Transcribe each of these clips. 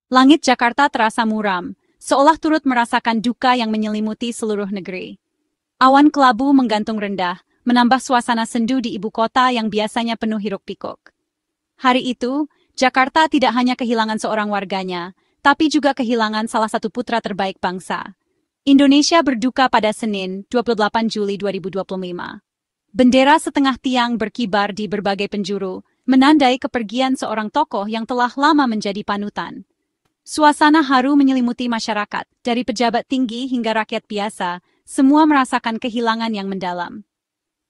Langit Jakarta terasa muram, seolah turut merasakan duka yang menyelimuti seluruh negeri. Awan kelabu menggantung rendah, menambah suasana sendu di ibu kota yang biasanya penuh hiruk-pikuk. Hari itu, Jakarta tidak hanya kehilangan seorang warganya, tapi juga kehilangan salah satu putra terbaik bangsa. Indonesia berduka pada Senin, 28 Juli 2025. Bendera setengah tiang berkibar di berbagai penjuru, menandai kepergian seorang tokoh yang telah lama menjadi panutan. Suasana haru menyelimuti masyarakat, dari pejabat tinggi hingga rakyat biasa, semua merasakan kehilangan yang mendalam.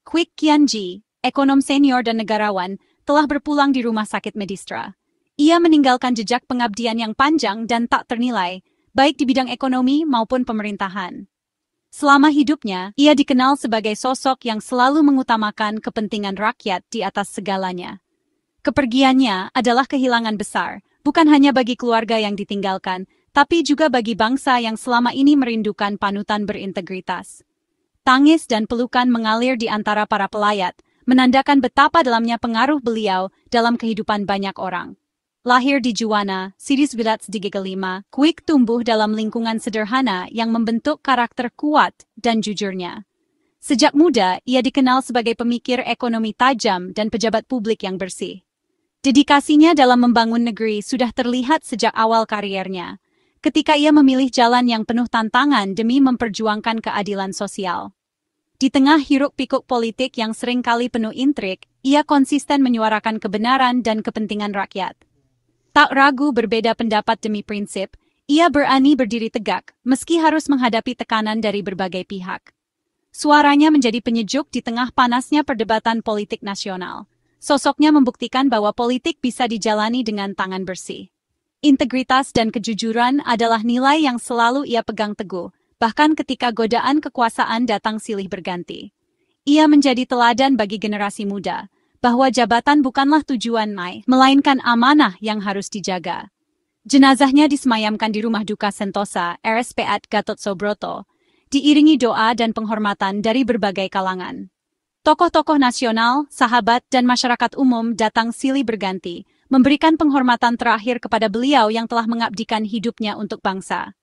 Kwik Kian-ji, ekonom senior dan negarawan, telah berpulang di rumah sakit Medistra. Ia meninggalkan jejak pengabdian yang panjang dan tak ternilai, baik di bidang ekonomi maupun pemerintahan. Selama hidupnya, ia dikenal sebagai sosok yang selalu mengutamakan kepentingan rakyat di atas segalanya. Kepergiannya adalah kehilangan besar, bukan hanya bagi keluarga yang ditinggalkan, tapi juga bagi bangsa yang selama ini merindukan panutan berintegritas. Tangis dan pelukan mengalir di antara para pelayat, menandakan betapa dalamnya pengaruh beliau dalam kehidupan banyak orang. Lahir di Juwana, Sidis Village di Gigalima, Kwik tumbuh dalam lingkungan sederhana yang membentuk karakter kuat dan jujurnya. Sejak muda, ia dikenal sebagai pemikir ekonomi tajam dan pejabat publik yang bersih. Dedikasinya dalam membangun negeri sudah terlihat sejak awal kariernya, ketika ia memilih jalan yang penuh tantangan demi memperjuangkan keadilan sosial. Di tengah hiruk-pikuk politik yang seringkali penuh intrik, ia konsisten menyuarakan kebenaran dan kepentingan rakyat. Tak ragu berbeda pendapat demi prinsip, ia berani berdiri tegak, meski harus menghadapi tekanan dari berbagai pihak. Suaranya menjadi penyejuk di tengah panasnya perdebatan politik nasional. Sosoknya membuktikan bahwa politik bisa dijalani dengan tangan bersih. Integritas dan kejujuran adalah nilai yang selalu ia pegang teguh, bahkan ketika godaan kekuasaan datang silih berganti. Ia menjadi teladan bagi generasi muda, bahwa jabatan bukanlah tujuan naik, melainkan amanah yang harus dijaga. Jenazahnya disemayamkan di Rumah Duka Sentosa, RSPAD Gatot Subroto, diiringi doa dan penghormatan dari berbagai kalangan. Tokoh-tokoh nasional, sahabat, dan masyarakat umum datang silih berganti, memberikan penghormatan terakhir kepada beliau yang telah mengabdikan hidupnya untuk bangsa.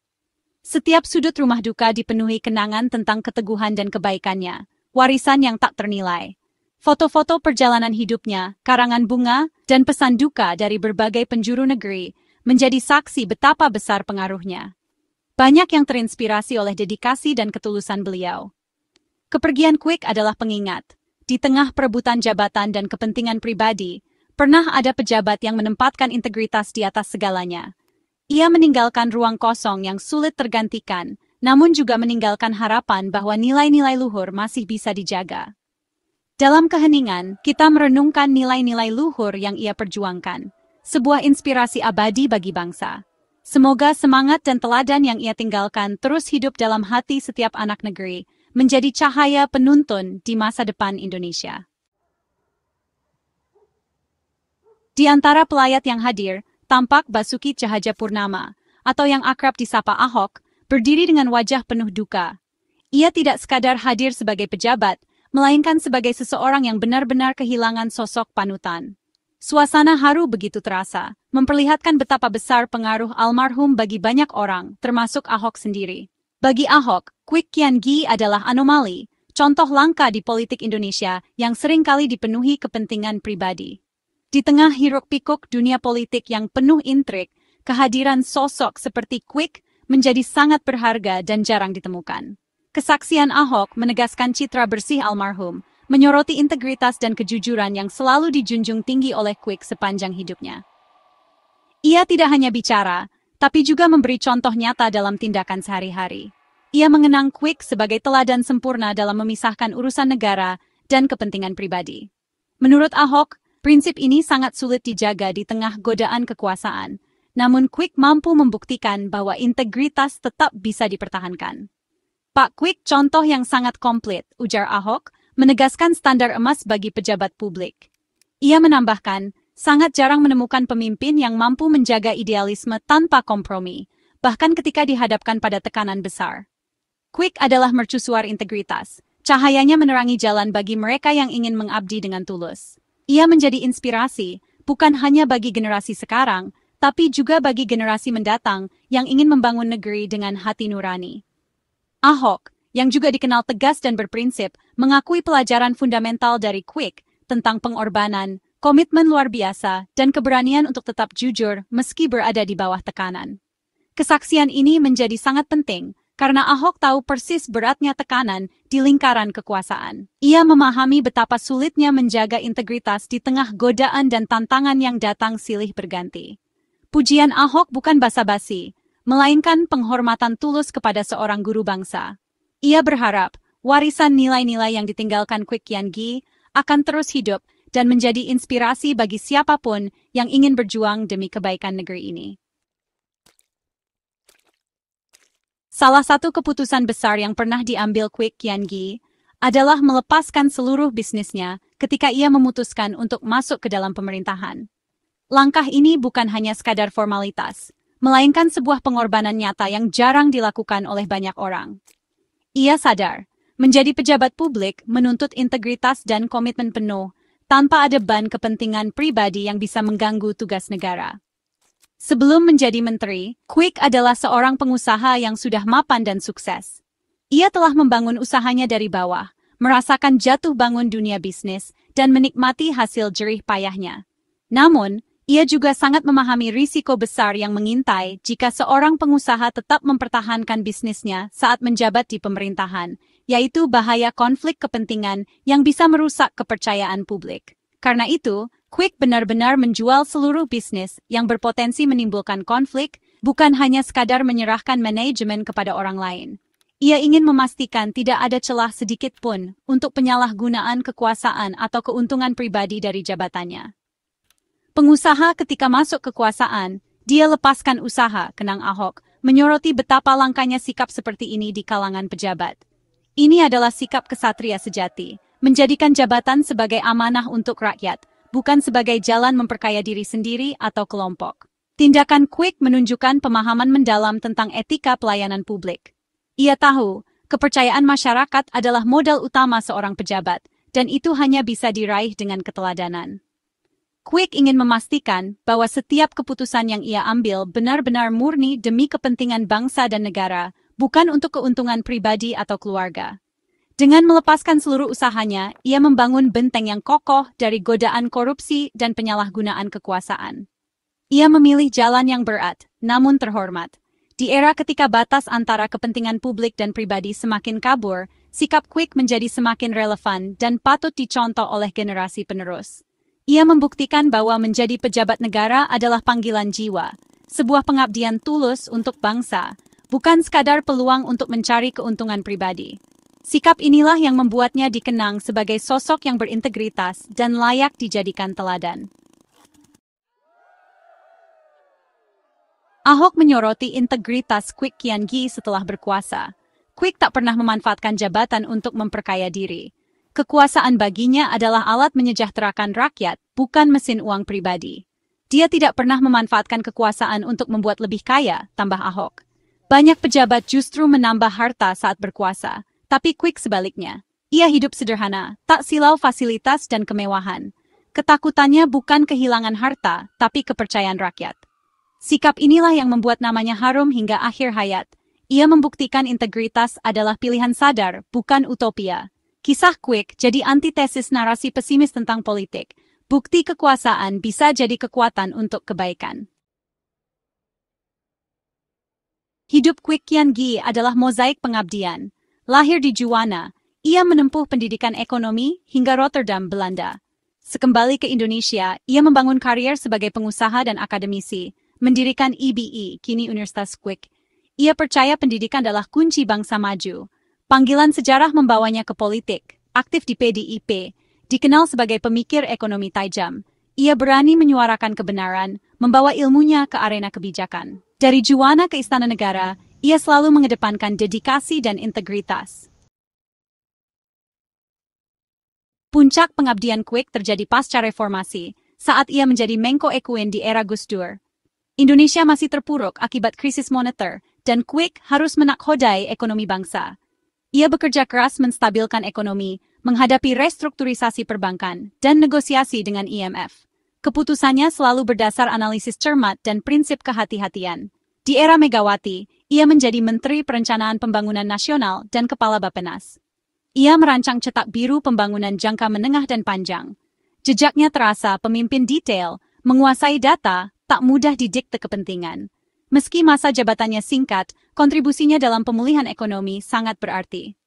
Setiap sudut rumah duka dipenuhi kenangan tentang keteguhan dan kebaikannya, warisan yang tak ternilai. Foto-foto perjalanan hidupnya, karangan bunga, dan pesan duka dari berbagai penjuru negeri menjadi saksi betapa besar pengaruhnya. Banyak yang terinspirasi oleh dedikasi dan ketulusan beliau. Kepergian Kwik adalah pengingat. Di tengah perebutan jabatan dan kepentingan pribadi, pernah ada pejabat yang menempatkan integritas di atas segalanya. Ia meninggalkan ruang kosong yang sulit tergantikan, namun juga meninggalkan harapan bahwa nilai-nilai luhur masih bisa dijaga. Dalam keheningan, kita merenungkan nilai-nilai luhur yang ia perjuangkan, sebuah inspirasi abadi bagi bangsa. Semoga semangat dan teladan yang ia tinggalkan terus hidup dalam hati setiap anak negeri, menjadi cahaya penuntun di masa depan Indonesia. Di antara pelayat yang hadir, tampak Basuki Tjahajapurnama, atau yang akrab disapa Ahok, berdiri dengan wajah penuh duka. Ia tidak sekadar hadir sebagai pejabat, melainkan sebagai seseorang yang benar-benar kehilangan sosok panutan. Suasana haru begitu terasa, memperlihatkan betapa besar pengaruh almarhum bagi banyak orang, termasuk Ahok sendiri. Bagi Ahok, Kwik Kian-gi adalah anomali, contoh langka di politik Indonesia yang seringkali dipenuhi kepentingan pribadi. Di tengah hiruk-pikuk dunia politik yang penuh intrik, kehadiran sosok seperti Kwik menjadi sangat berharga dan jarang ditemukan. Kesaksian Ahok menegaskan citra bersih almarhum, menyoroti integritas dan kejujuran yang selalu dijunjung tinggi oleh Kwik sepanjang hidupnya. Ia tidak hanya bicara, tapi juga memberi contoh nyata dalam tindakan sehari-hari. Ia mengenang Kwik sebagai teladan sempurna dalam memisahkan urusan negara dan kepentingan pribadi. Menurut Ahok, prinsip ini sangat sulit dijaga di tengah godaan kekuasaan, namun Kwik mampu membuktikan bahwa integritas tetap bisa dipertahankan. Pak Kwik contoh yang sangat komplit, ujar Ahok, menegaskan standar emas bagi pejabat publik. Ia menambahkan, sangat jarang menemukan pemimpin yang mampu menjaga idealisme tanpa kompromi, bahkan ketika dihadapkan pada tekanan besar. Kwik adalah mercusuar integritas, cahayanya menerangi jalan bagi mereka yang ingin mengabdi dengan tulus. Ia menjadi inspirasi, bukan hanya bagi generasi sekarang, tapi juga bagi generasi mendatang yang ingin membangun negeri dengan hati nurani. Ahok, yang juga dikenal tegas dan berprinsip, mengakui pelajaran fundamental dari Kwik tentang pengorbanan, komitmen luar biasa, dan keberanian untuk tetap jujur meski berada di bawah tekanan. Kesaksian ini menjadi sangat penting karena Ahok tahu persis beratnya tekanan di lingkaran kekuasaan. Ia memahami betapa sulitnya menjaga integritas di tengah godaan dan tantangan yang datang silih berganti. Pujian Ahok bukan basa-basi, melainkan penghormatan tulus kepada seorang guru bangsa. Ia berharap warisan nilai-nilai yang ditinggalkan Kwik Kian Gi akan terus hidup dan menjadi inspirasi bagi siapapun yang ingin berjuang demi kebaikan negeri ini. Salah satu keputusan besar yang pernah diambil Kwik Kian Gi adalah melepaskan seluruh bisnisnya ketika ia memutuskan untuk masuk ke dalam pemerintahan. Langkah ini bukan hanya sekadar formalitas, melainkan sebuah pengorbanan nyata yang jarang dilakukan oleh banyak orang. Ia sadar, menjadi pejabat publik menuntut integritas dan komitmen penuh, tanpa ada beban kepentingan pribadi yang bisa mengganggu tugas negara. Sebelum menjadi menteri, Kwik adalah seorang pengusaha yang sudah mapan dan sukses. Ia telah membangun usahanya dari bawah, merasakan jatuh bangun dunia bisnis, dan menikmati hasil jerih payahnya. Namun, ia juga sangat memahami risiko besar yang mengintai jika seorang pengusaha tetap mempertahankan bisnisnya saat menjabat di pemerintahan, yaitu bahaya konflik kepentingan yang bisa merusak kepercayaan publik. Karena itu, Kwik benar-benar menjual seluruh bisnis yang berpotensi menimbulkan konflik, bukan hanya sekadar menyerahkan manajemen kepada orang lain. Ia ingin memastikan tidak ada celah sedikit pun untuk penyalahgunaan kekuasaan atau keuntungan pribadi dari jabatannya. Pengusaha ketika masuk kekuasaan, dia lepaskan usaha, kenang Ahok, menyoroti betapa langkanya sikap seperti ini di kalangan pejabat. Ini adalah sikap kesatria sejati, menjadikan jabatan sebagai amanah untuk rakyat, bukan sebagai jalan memperkaya diri sendiri atau kelompok. Tindakan Kwik menunjukkan pemahaman mendalam tentang etika pelayanan publik. Ia tahu, kepercayaan masyarakat adalah modal utama seorang pejabat, dan itu hanya bisa diraih dengan keteladanan. Kwik ingin memastikan bahwa setiap keputusan yang ia ambil benar-benar murni demi kepentingan bangsa dan negara, bukan untuk keuntungan pribadi atau keluarga. Dengan melepaskan seluruh usahanya, ia membangun benteng yang kokoh dari godaan korupsi dan penyalahgunaan kekuasaan. Ia memilih jalan yang berat, namun terhormat. Di era ketika batas antara kepentingan publik dan pribadi semakin kabur, sikap Kwik menjadi semakin relevan dan patut dicontoh oleh generasi penerus. Ia membuktikan bahwa menjadi pejabat negara adalah panggilan jiwa, sebuah pengabdian tulus untuk bangsa, bukan sekadar peluang untuk mencari keuntungan pribadi. Sikap inilah yang membuatnya dikenang sebagai sosok yang berintegritas dan layak dijadikan teladan. Ahok menyoroti integritas Kwik Kian Gi setelah berkuasa. Kwik tak pernah memanfaatkan jabatan untuk memperkaya diri. Kekuasaan baginya adalah alat menyejahterakan rakyat, bukan mesin uang pribadi. Dia tidak pernah memanfaatkan kekuasaan untuk membuat lebih kaya, tambah Ahok. Banyak pejabat justru menambah harta saat berkuasa, tapi Kwik sebaliknya. Ia hidup sederhana, tak silau fasilitas dan kemewahan. Ketakutannya bukan kehilangan harta, tapi kepercayaan rakyat. Sikap inilah yang membuat namanya harum hingga akhir hayat. Ia membuktikan integritas adalah pilihan sadar, bukan utopia. Kisah Kwik jadi antitesis narasi pesimis tentang politik. Bukti kekuasaan bisa jadi kekuatan untuk kebaikan. Hidup Kwik Kian Gi adalah mozaik pengabdian. Lahir di Juwana, ia menempuh pendidikan ekonomi hingga Rotterdam, Belanda. Sekembali ke Indonesia, ia membangun karier sebagai pengusaha dan akademisi, mendirikan IBI, kini Universitas Kwik. Ia percaya pendidikan adalah kunci bangsa maju. Panggilan sejarah membawanya ke politik, aktif di PDIP, dikenal sebagai pemikir ekonomi tajam. Ia berani menyuarakan kebenaran, membawa ilmunya ke arena kebijakan. Dari Juwana ke Istana Negara, ia selalu mengedepankan dedikasi dan integritas. Puncak pengabdian Kwik terjadi pasca reformasi, saat ia menjadi Menko Ekuin di era Gus Dur. Indonesia masih terpuruk akibat krisis moneter, dan Kwik harus menakhodai ekonomi bangsa. Ia bekerja keras menstabilkan ekonomi, menghadapi restrukturisasi perbankan, dan negosiasi dengan IMF. Keputusannya selalu berdasar analisis cermat dan prinsip kehati-hatian. Di era Megawati, ia menjadi Menteri Perencanaan Pembangunan Nasional dan Kepala Bappenas. Ia merancang cetak biru pembangunan jangka menengah dan panjang. Jejaknya terasa pemimpin detail, menguasai data, tak mudah didikte kepentingan. Meski masa jabatannya singkat, kontribusinya dalam pemulihan ekonomi sangat berarti.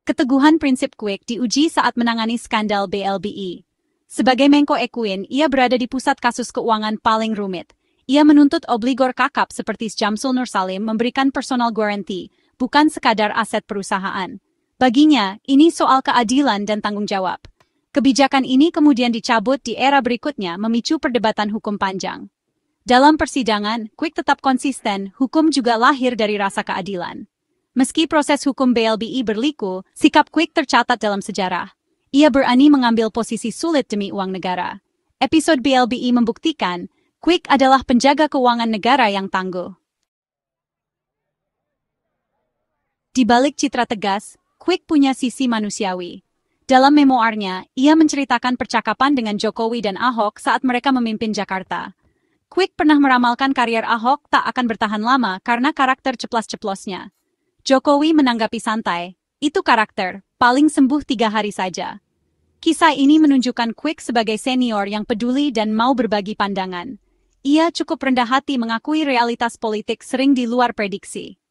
Keteguhan prinsip Kwik diuji saat menangani skandal BLBI. Sebagai Menko Ekuin, ia berada di pusat kasus keuangan paling rumit. Ia menuntut obligor kakap seperti Syamsul Nursalim memberikan personal guarantee, bukan sekadar aset perusahaan. Baginya, ini soal keadilan dan tanggung jawab. Kebijakan ini kemudian dicabut di era berikutnya memicu perdebatan hukum panjang. Dalam persidangan, Kwik tetap konsisten, hukum juga lahir dari rasa keadilan. Meski proses hukum BLBI berliku, sikap Kwik tercatat dalam sejarah. Ia berani mengambil posisi sulit demi uang negara. Episode BLBI membuktikan, Kwik adalah penjaga keuangan negara yang tangguh. Di balik citra tegas, Kwik punya sisi manusiawi. Dalam memoarnya, ia menceritakan percakapan dengan Jokowi dan Ahok saat mereka memimpin Jakarta. Kwik pernah meramalkan karier Ahok tak akan bertahan lama karena karakter ceplas-ceplosnya. Jokowi menanggapi santai, itu karakter, paling sembuh 3 hari saja. Kisah ini menunjukkan Kwik sebagai senior yang peduli dan mau berbagi pandangan. Ia cukup rendah hati mengakui realitas politik sering di luar prediksi.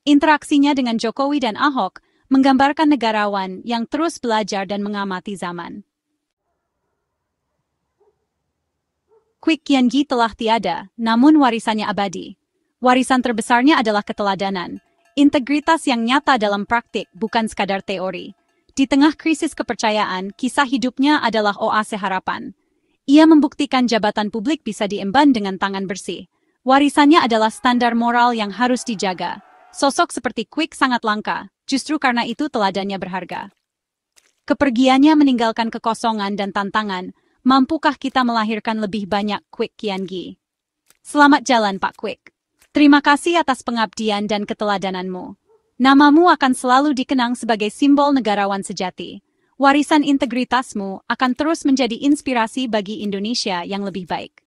Interaksinya dengan Jokowi dan Ahok menggambarkan negarawan yang terus belajar dan mengamati zaman. Kwik Kian-gi telah tiada, namun warisannya abadi. Warisan terbesarnya adalah keteladanan, integritas yang nyata dalam praktik, bukan sekadar teori. Di tengah krisis kepercayaan, kisah hidupnya adalah oase harapan. Ia membuktikan jabatan publik bisa diemban dengan tangan bersih. Warisannya adalah standar moral yang harus dijaga. Sosok seperti Kwik sangat langka, justru karena itu teladannya berharga. Kepergiannya meninggalkan kekosongan dan tantangan, mampukah kita melahirkan lebih banyak Kwik Kian-gi? Selamat jalan Pak Kwik. Terima kasih atas pengabdian dan keteladananmu. Namamu akan selalu dikenang sebagai simbol negarawan sejati. Warisan integritasmu akan terus menjadi inspirasi bagi Indonesia yang lebih baik.